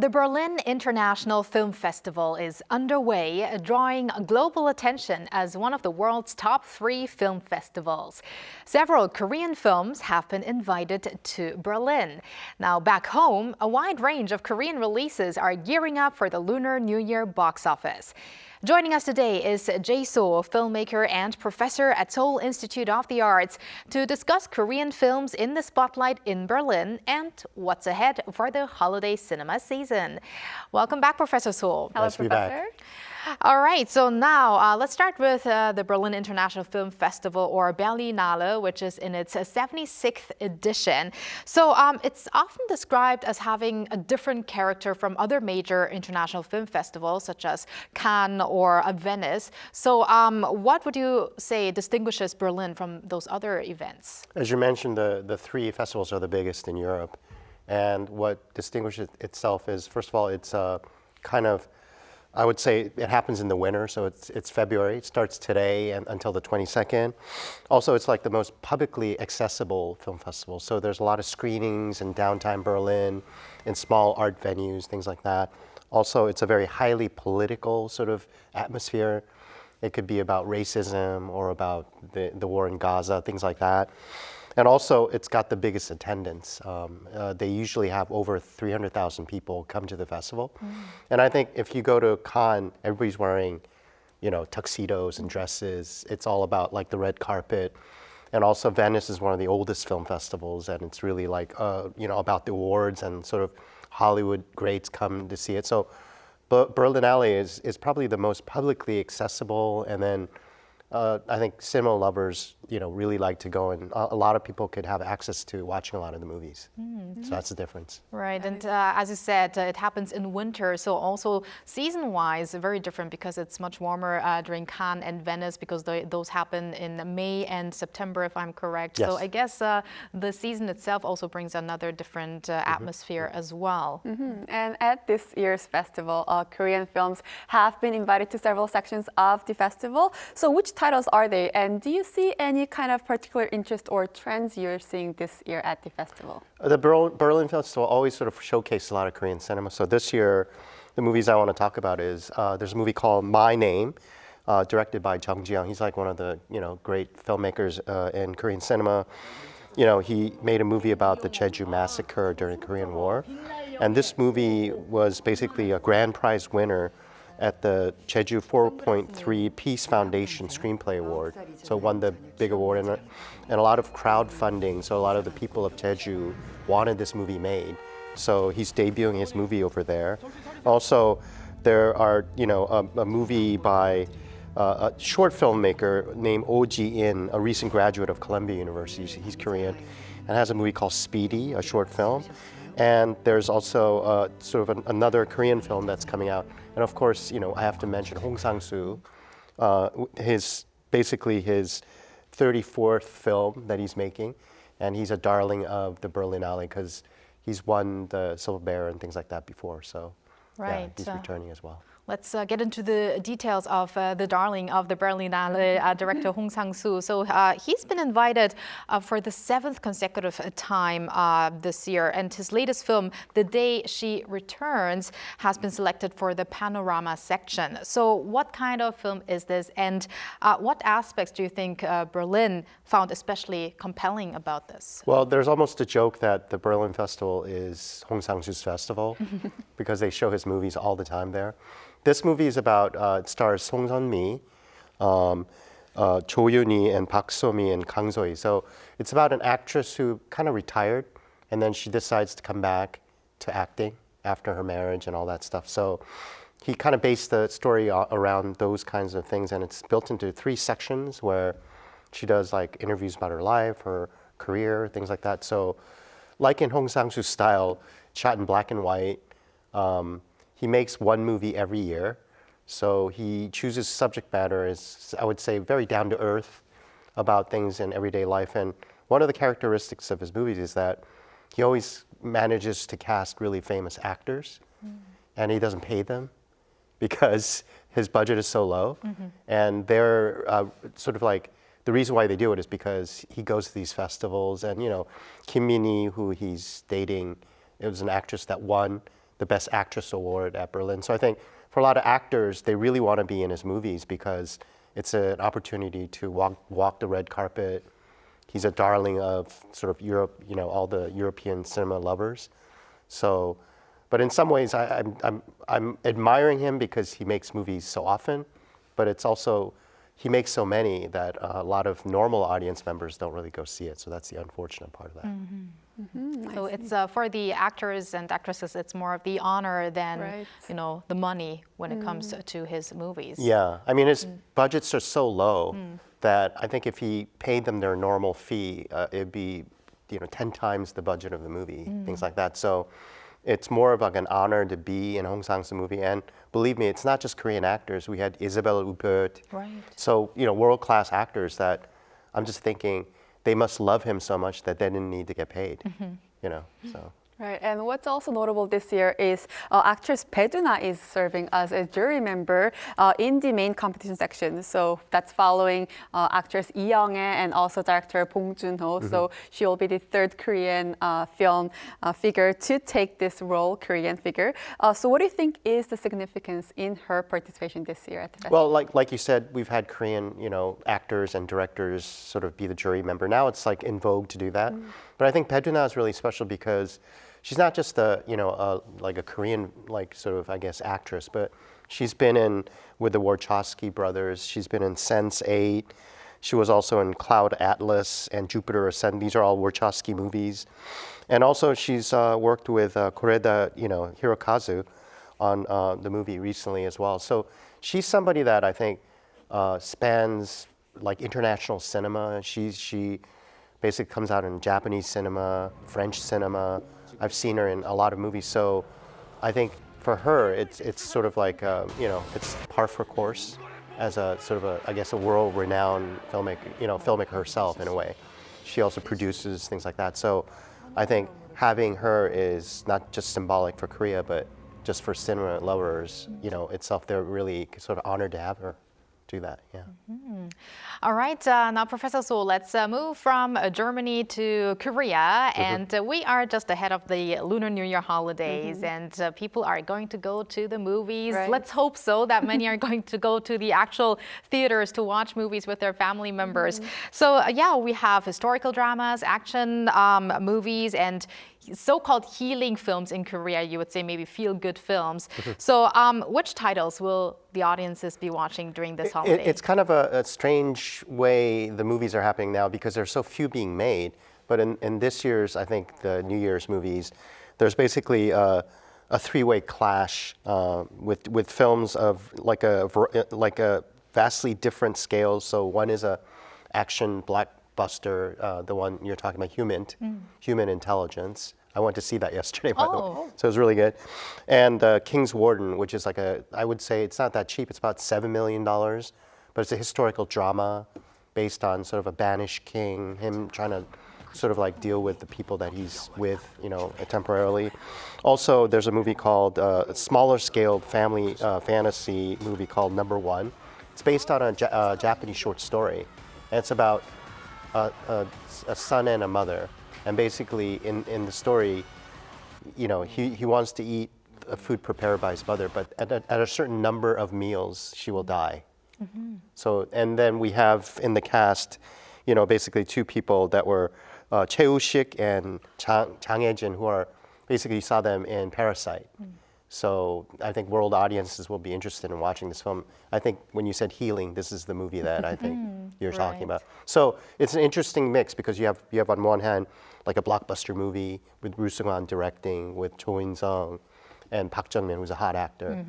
The Berlin International Film Festival is underway, drawing global attention as one of the world's top 3 film festivals. Several Korean films have been invited to Berlin. Now, back home, a wide range of Korean releases are gearing up for the Lunar New Year box office. Joining us today is Jae Soh, filmmaker and professor at Seoul Institute of the Arts, to discuss Korean films in the spotlight in Berlin and what's ahead for the holiday cinema season. Welcome back, Professor Soh. Hello, Professor. All right, so now let's start with the Berlin International Film Festival, or Berlinale, which is in its 76th edition. So it's often described as having a different character from other major international film festivals, such as Cannes or Venice. So what would you say distinguishes Berlin from those other events? As you mentioned, the 3 festivals are the biggest in Europe. And what distinguishes itself is, first of all, it's kind of, I would say it happens in the winter, so it's February. It starts today and until the 22nd. Also, it's like the most publicly accessible film festival. So there's a lot of screenings in downtown Berlin, in small art venues, things like that. Also, it's a very highly political sort of atmosphere. It could be about racism or about the war in Gaza, things like that. And also, it's got the biggest attendance. They usually have over 300,000 people come to the festival. And I think if you go to Cannes, everybody's wearing, tuxedos and dresses. It's all about like the red carpet. And also, Venice is one of the oldest film festivals, and it's really like, about the awards, and sort of Hollywood greats come to see it. So, Berlinale is probably the most publicly accessible, and then I think cinema lovers, really like to go, and a lot of people could have access to watching a lot of the movies. So that's the difference. Right, and as you said, it happens in winter, so also season-wise, very different because it's much warmer during Cannes and Venice, because those happen in May and September, if I'm correct. Yes. So I guess the season itself also brings another different atmosphere as well. And at this year's festival, Korean films have been invited to several sections of the festival. So which titles are they, and do you see any kind of particular interest or trends you're seeing this year at the festival? The Berlin Festival always sort of showcased a lot of Korean cinema. So this year, the movies I want to talk about is there's a movie called My Name, directed by Jung Ji-young. He's like one of the great filmmakers in Korean cinema. He made a movie about the Jeju massacre during the Korean War, and this movie was basically a grand prize winner at the Jeju 4.3 Peace Foundation Screenplay Award. So it won the big award, and a lot of crowdfunding. So a lot of the people of Jeju wanted this movie made. So he's debuting his movie over there. Also, there are, a movie by a short filmmaker named Oh Ji-in, a recent graduate of Columbia University. He's Korean, and has a movie called Speedy, a short film. And there's also sort of another Korean film that's coming out. And of course, I have to mention Hong Sang-soo, basically his 34th film that he's making. And he's a darling of the Berlinale because he's won the Silver Bear and things like that before. So right. Yeah, he's returning as well. Let's get into the details of the darling of the Berlinale, director Hong Sang-soo. So he's been invited for the 7th consecutive time this year, and his latest film, The Day She Returns, has been selected for the panorama section. So what kind of film is this, and what aspects do you think Berlin found especially compelling about this? Well, there's almost a joke that the Berlin Festival is Hong Sang-soo's festival because they show his movies all the time there. This movie is about, it stars Song Seon-mi, Jo Yoon-hee, and Park So-mi, and Kang So-hee. So it's about an actress who kind of retired, and then she decides to come back to acting after her marriage and all that stuff. So he kind of based the story around those kinds of things, and it's built into 3 sections where she does like interviews about her life, her career, things like that. So like in Hong Sang-soo's style, shot in black and white, he makes one movie every year. So he chooses subject matter as, I would say, very down to earth about things in everyday life. And one of the characteristics of his movies is that he always manages to cast really famous actors, and he doesn't pay them because his budget is so low. And they're sort of like, the reason why they do it is because he goes to these festivals, and Kim Min-hee, who he's dating, it was an actress that won the Best Actress award at Berlin. So I think for a lot of actors, they really want to be in his movies because it's an opportunity to walk the red carpet. He's a darling of sort of Europe, you know, all the European cinema lovers. So, but in some ways, I'm admiring him because he makes movies so often, but it's also, he makes so many that a lot of normal audience members don't really go see it. So that's the unfortunate part of that. So it's for the actors and actresses, it's more of the honor than you know, the money when it comes to his movies. Yeah, I mean his budgets are so low that I think if he paid them their normal fee, it'd be 10 times the budget of the movie, things like that. So it's more of like an honor to be in Hong Sang-soo movie. And believe me, it's not just Korean actors. We had Isabelle Huppert. Right. So world-class actors that I'm just thinking they must love him so much that they didn't need to get paid. So. Right, and what's also notable this year is actress Bae-duna is serving as a jury member in the main competition section. So that's following actress Lee Young-ae and also director Bong Joon-ho. So she will be the third Korean film figure to take this role, Korean figure. So what do you think is the significance in her participation this year at the festival? Well, like you said, we've had Korean, actors and directors sort of be the jury member. Now it's like in vogue to do that. But I think Bae-duna is really special because she's not just like a Korean, like sort of, I guess, actress, but she's been in with the Wachowski brothers. She's been in Sense8. She was also in Cloud Atlas and Jupiter Ascend. These are all Wachowski movies. And also she's worked with Koreda, Hirokazu on the movie recently as well. So she's somebody that I think spans like international cinema. She basically comes out in Japanese cinema, French cinema. I've seen her in a lot of movies, so I think for her, it's sort of like, it's par for course as a sort of I guess, a world-renowned filmmaker herself in a way. She also produces things like that. So I think having her is not just symbolic for Korea, but just for cinema lovers, itself, they're really sort of honored to have her do that, yeah. All right, now Professor Soh, let's move from Germany to Korea, and we are just ahead of the Lunar New Year holidays, and people are going to go to the movies. Right. Let's hope so that many are going to go to the actual theaters to watch movies with their family members. So yeah, we have historical dramas, action movies, and so-called healing films in Korea. You would say maybe feel-good films. So which titles will the audiences be watching during this holiday? It's kind of a strange way the movies are happening now because there's so few being made. But in this year's, I think, the New Year's movies, there's basically a three-way clash with films of like a vastly different scales. So one is a action blockbuster, the one you're talking about, Human Intelligence. I went to see that yesterday, by the way, so it was really good. And King's Warden, which is like I would say it's not that cheap. It's about $7 million, but it's a historical drama based on sort of a banished king, him trying to sort of like deal with the people that he's with, temporarily. Also, there's a movie called, a smaller scale family fantasy movie called Number One. It's based on a Japanese short story. And it's about a son and a mother. And basically, in the story, he wants to eat food prepared by his mother, but at a certain number of meals, she will die. So, and then we have in the cast, basically two people that were Choi Woo-sik and Jang Hae-jin, who are basically, you saw them in Parasite. So I think world audiences will be interested in watching this film. I think when you said healing, this is the movie that I think you're talking about. So it's an interesting mix because you have on one hand like a blockbuster movie with Woo Seung-wan directing, with Cho In-sung and Park Jung-min, who's a hot actor.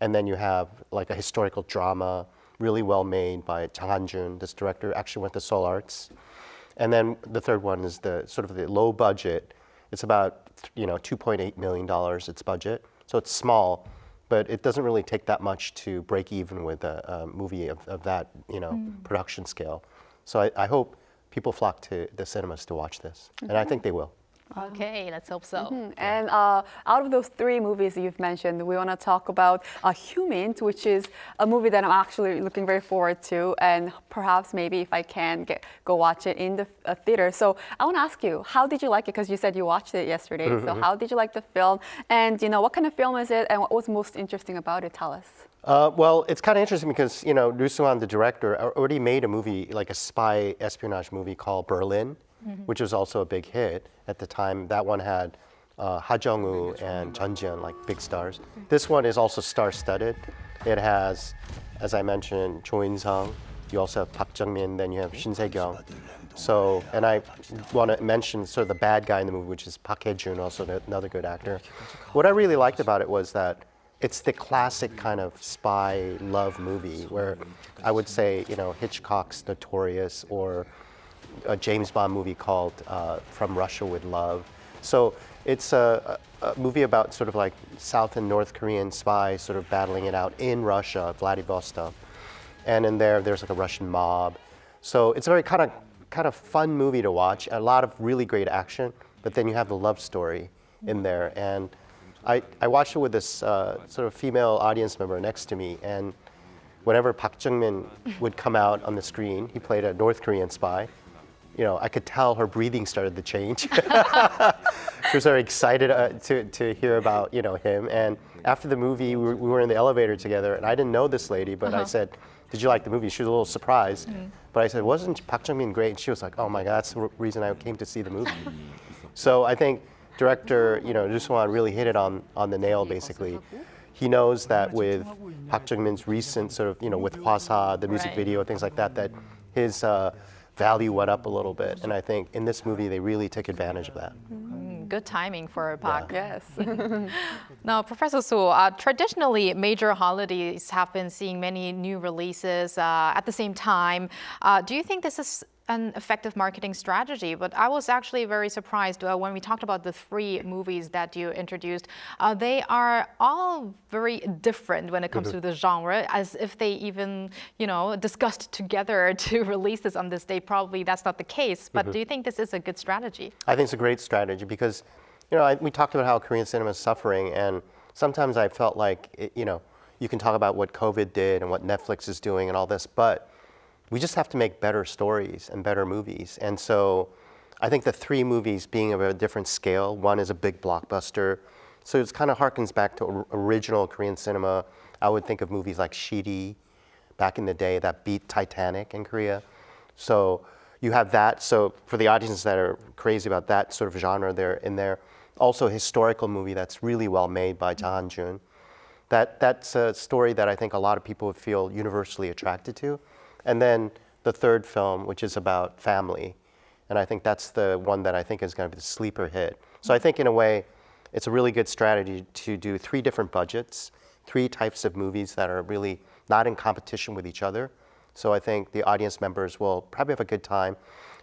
And then you have like a historical drama, really well made by Jang Han-jun. This director actually went to Seoul Arts. And then the third one is the sort of the low budget. It's about $2.8 million, its budget. So it's small, but it doesn't really take that much to break even with a movie of that production scale. So I hope people flock to the cinemas to watch this, and I think they will. Okay, let's hope so. And out of those three movies you've mentioned, we want to talk about *Humint*, which is a movie that I'm actually looking very forward to, and perhaps maybe if I can go watch it in the theater. So I want to ask you, how did you like it? Because you said you watched it yesterday. So how did you like the film? And what kind of film is it? And what was most interesting about it? Tell us. Well, it's kind of interesting because Ru Soo-han, the director, already made a movie, like a spy espionage movie called Berlin, which was also a big hit at the time. That one had Ha Jung-woo and Chun Ji-yeon, like big stars. This one is also star-studded. It has, as I mentioned, Cho In-sung. You also have Park Jung-min, then you have Shin Se-kyung. So, and I want to mention sort of the bad guy in the movie, which is Park Hae-jun, also another good actor. What I really liked about it was that it's the classic kind of spy love movie where I would say, Hitchcock's Notorious or a James Bond movie called From Russia with Love. So it's a movie about sort of like South and North Korean spies sort of battling it out in Russia, Vladivostok. And in there's like a Russian mob. So it's a very kind of fun movie to watch, a lot of really great action, but then you have the love story in there. And I watched it with this sort of female audience member next to me, and whenever Park Jung-min would come out on the screen, he played a North Korean spy. I could tell her breathing started to change. She was very excited to hear about him. And after the movie, we were in the elevator together, and I didn't know this lady, but I said, "Did you like the movie?" She was a little surprised, but I said, "Wasn't Park Jung-min great?" And she was like, "Oh my God, that's the reason I came to see the movie." So I think director, Ru Soo-han really hit it on the nail, basically. He knows that with Park Jung-min's recent sort of, with Hwasa, the music video, things like that, that his value went up a little bit. And I think in this movie, they really took advantage of that. Good timing for Park. Yes. Now, Professor Soh, traditionally, major holidays have been seeing many new releases at the same time. Do you think this is an effective marketing strategy? But I was actually very surprised when we talked about the three movies that you introduced. They are all very different when it comes to the genre, as if they even, discussed together to release this on this day. Probably that's not the case. But do you think this is a good strategy? I think it's a great strategy because, we talked about how Korean cinema is suffering, and sometimes I felt like, you can talk about what COVID did and what Netflix is doing and all this, but we just have to make better stories and better movies. And so I think the three movies being of a different scale, one is a big blockbuster. So it kind of harkens back to original Korean cinema. I would think of movies like Shiri back in the day that beat Titanic in Korea. So you have that. So for the audiences that are crazy about that sort of genre, they're in there. Also a historical movie that's really well made by Ja Han-jun. That's a story that I think a lot of people would feel universally attracted to. And then the third film, which is about family. And I think that's the one that I think is going to be the sleeper hit. So I think in a way, it's a really good strategy to do three different budgets, three types of movies that are really not in competition with each other. So I think the audience members will probably have a good time.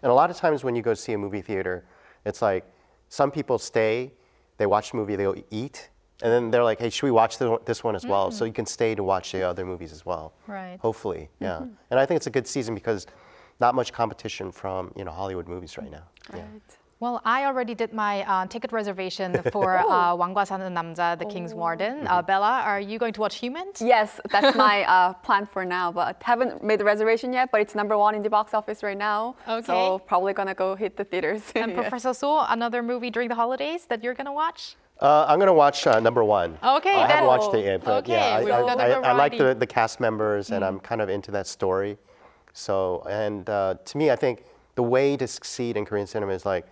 And a lot of times when you go see a movie theater, it's like some people stay, they watch the movie, they go eat. And then they're like, hey, should we watch this one as well? So you can stay to watch the other movies as well. Right. Hopefully, yeah. And I think it's a good season because not much competition from Hollywood movies right now. Right. Yeah. Well, I already did my ticket reservation for 왕과 사는 남자, The King's Warden. Bella, are you going to watch Humint? Yes, that's my plan for now, but haven't made the reservation yet, but it's #1 in the box office right now. Okay. So probably gonna go hit the theaters. And Yeah. Professor Soh, another movie during the holidays that you're going to watch? I'm going to watch #1. Okay, I then. haven't watched it yet, but Okay, yeah, we've got a I like variety. the cast members, and I'm kind of into that story. So, and to me, I think the way to succeed in Korean cinema is like,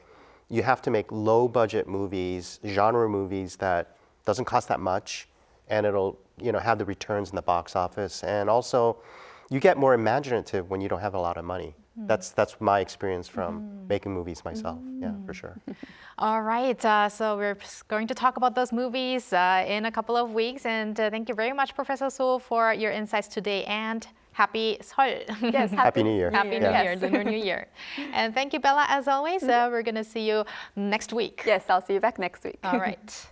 you have to make low-budget movies, genre movies that doesn't cost that much, and it'll have the returns in the box office. And also, you get more imaginative when you don't have a lot of money. That's my experience from making movies myself. Yeah, for sure. All right, so we're going to talk about those movies in a couple of weeks. And thank you very much, Professor Soh, for your insights today. And happy Seoul. Yes, Happy New Year. Happy New Year, Lunar New Year. And thank you, Bella, as always. We're going to see you next week. Yes, I'll see you back next week. All right.